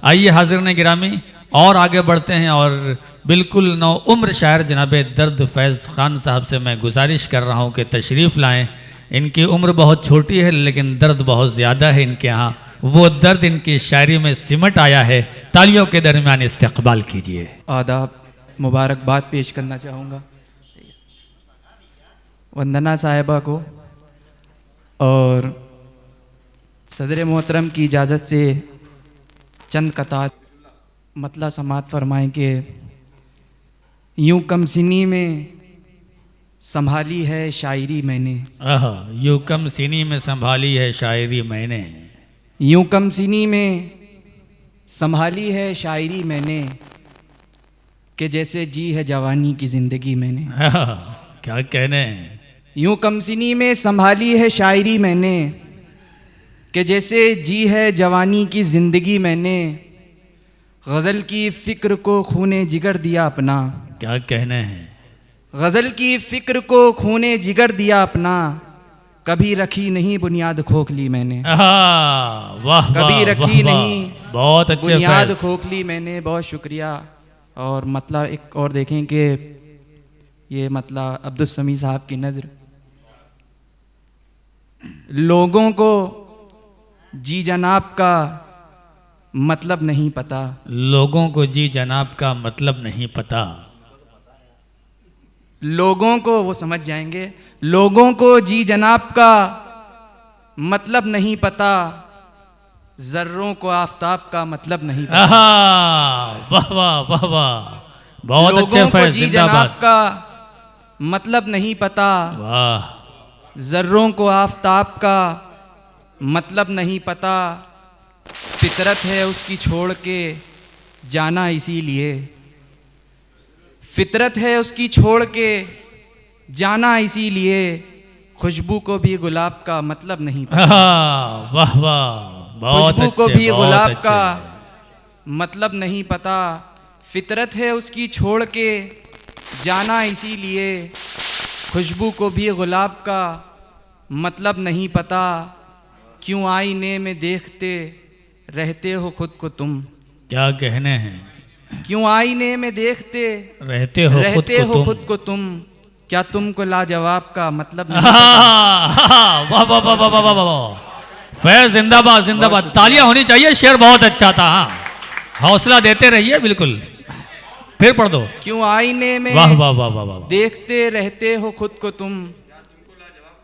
आइए हाज़िर गिरामी और आगे बढ़ते हैं और बिल्कुल नौ उम्र शायर जनाब दर्द फैज़ ख़ान साहब से मैं गुजारिश कर रहा हूँ कि तशरीफ़ लाएं। इनकी उम्र बहुत छोटी है लेकिन दर्द बहुत ज़्यादा है इनके यहाँ, वो दर्द इनकी शायरी में सिमट आया है। तालियों के दरमियान इस्तक़बाल कीजिए। आदाब, मुबारकबाद पेश करना चाहूँगा वंदना साहिबा को और सदर मोहतरम की इजाज़त से चंद कतार मतला समात फरमाएँ कि यूं कमसिनी में संभाली है शायरी मैंने, यूं कम सीनी में संभाली है शायरी मैंने, यूं कमसिनी में संभाली है शायरी मैंने कि जैसे जी है जवानी की ज़िंदगी मैंने। क्या कहने। यूं कमसिनी में संभाली है शायरी मैंने कि जैसे जी है जवानी की ज़िंदगी मैंने, गज़ल की फ़िक्र को खूने जिगर दिया अपना। क्या कहने हैं। गज़ल की फ़िक्र को खूने जिगर दिया अपना, कभी रखी नहीं बुनियाद खोखली मैंने। वाह, कभी रखी नहीं बहुत अच्छे बुनियाद खोखली मैंने। बहुत शुक्रिया। और मतलब एक और देखें कि ये मतलब अब्दुल समी साहब की नज़र, लोगों को जी जनाब का मतलब नहीं पता, लोगों को जी जनाब का मतलब नहीं पता, लोगों को वो समझ जाएंगे, लोगों को जी जनाब का मतलब नहीं पता, जर्रों को आफताब का मतलब नहीं पता। वाह वाह वाह वाह, बहुत अच्छे लोगों को फैज़, जी जनाब का मतलब नहीं पता, वाह, जर्रों को आफताब का मतलब नहीं पता, फितरत है उसकी छोड़ के जाना इसीलिए, फितरत है उसकी छोड़ के जाना इसीलिए, खुशबू को भी गुलाब का मतलब नहीं पता। वाह वाह, बहुत खुशबू को अच्छे, भी बहुत गुलाब अच्छे। का मतलब नहीं पता, फितरत है उसकी छोड़ के जाना इसीलिए, खुशबू को भी गुलाब का मतलब नहीं पता, क्यों आईने में देखते रहते हो खुद को तुम। क्या कहने हैं। क्यों आईने में देखते रहते हो खुद को तुम, क्या तुमको लाजवाब का मतलब नहीं वाह वाह वाह वाह वाह वाह वाह, फैज़ जिंदाबाद जिंदाबाद, तालियां होनी चाहिए। शेर बहुत अच्छा था। हाँ, हौसला देते रहिए। बिल्कुल, फिर पढ़ दो। क्यों आईने में वाह वाह वाह वाह वाह, देखते रहते हो खुद को तुम,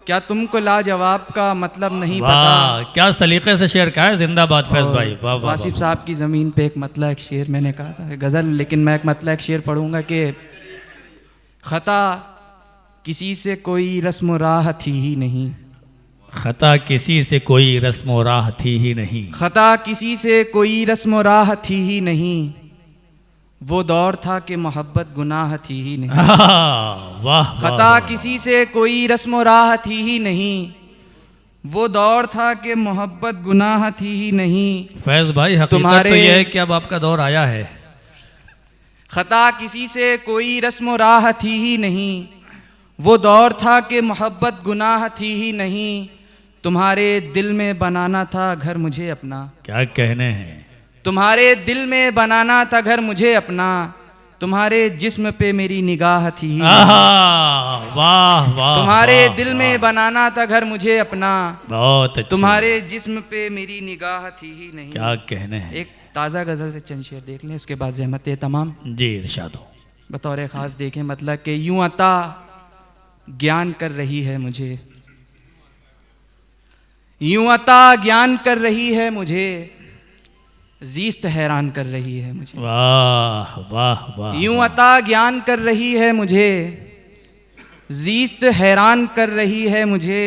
क्या तुमको लाजवाब का मतलब नहीं पता। वाह, क्या सलीके से शेर का है। जिंदाबाद फैज़ भाई, वाह वाह। वासिफ साहब की ज़मीन पे एक मतला एक शेर मैंने कहा था गज़ल, लेकिन मैं एक मतला एक शेर पढ़ूंगा कि ख़ता किसी से कोई रस्म राह थी ही नहीं, खता किसी से कोई रस्म राह थी ही नहीं, ख़ता किसी से कोई रस्म राह थी ही नहीं, वो दौर था कि मोहब्बत गुनाह थी ही नहीं। वाह, ख़ता किसी से कोई रस्म राह थी ही नहीं, वो दौर था कि मोहब्बत गुनाह थी ही नहीं। फैज़ भाई, हकीकत तो यह है कि अब आपका दौर आया है। ख़ता किसी से कोई रस्म राह थी ही नहीं, वो दौर था कि मोहब्बत गुनाह थी ही नहीं, तुम्हारे दिल में बनाना था घर मुझे अपना। क्या कहने हैं। तुम्हारे दिल में बनाना था घर मुझे अपना, तुम्हारे जिस्म पे मेरी निगाह थी ही वाह वाह, तुम्हारे दिल में बनाना था घर मुझे अपना, बहुत अच्छा, तुम्हारे जिस्म पे मेरी निगाह थी ही नहीं। क्या कहने हैं। एक ताज़ा गज़ल से चंद शेर देख लें, उसके बाद ज़हमत तमाम जी इरशाद हो। बतौर ख़ास देखें मतलब कि यूं अता ज्ञान कर रही है मुझे, यूं अता ज्ञान कर रही है मुझे, ज़ीस्त हैरान कर रही है मुझे। वाह वाह वाह, यूं अता ज्ञान कर रही है मुझे, ज़ीस्त हैरान कर रही है मुझे,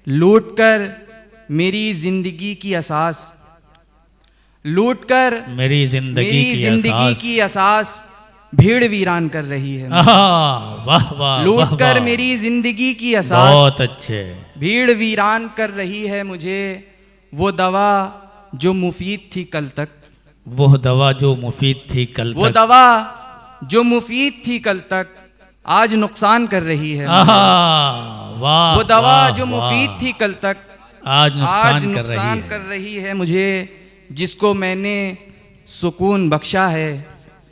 लूट कर मेरी ज़िंदगी की असास, लूट कर मेरी जिंदगी की असास भीड़ वीरान कर रही है। वाह वाह, लूट कर मेरी जिंदगी की असास बहुत अच्छे, भीड़ वीरान कर रही है मुझे, वो दवा जो मुफीद थी कल तक, वो दवा जो मुफीद थी कल तक, वो दवा जो मुफीद थी कल तक आज नुकसान कर रही है। वाह, वो दवा जो मुफीद थी कल तक आज नुकसान कर रही है मुझे, जिसको मैंने सुकून बख्शा है।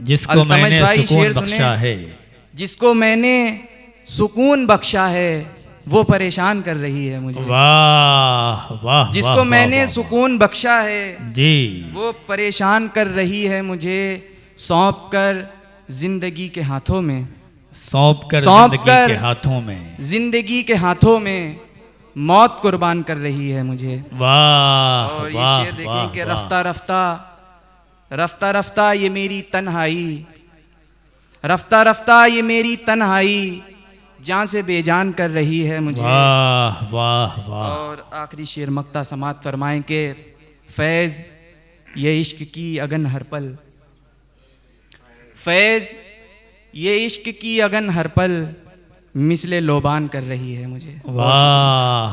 जिसको अल्तमश मैंने भाई सुकून शेर सुने। बख्शा है। जिसको मैंने सुकून बख्शा है वो परेशान कर रही है मुझे। वाह वाह। जिसको वाह, मैंने वाह, वाह, सुकून बख्शा है जी, वो परेशान कर रही है मुझे। सौंप कर जिंदगी के हाथों में, सौंप कर सौंप जिंदगी कर के हाथों में। जिंदगी के हाथों में मौत कुर्बान कर रही है मुझे। वाह और ये वाह, शेर देखें वाह, कि वाह। रफ्ता रफ्ता रफ्ता रफ्ता ये मेरी तन्हाई, रफ्ता रफ्ता ये मेरी तन्हाई जान से बेजान कर रही है मुझे। वाह वाह वाह। और आखिरी शेर मक्ता समात फरमाएं के फैज़ ये इश्क की अगन हर पल, फैज़ ये इश्क की अगन हर पल मिसले लोबान कर रही है मुझे। वाह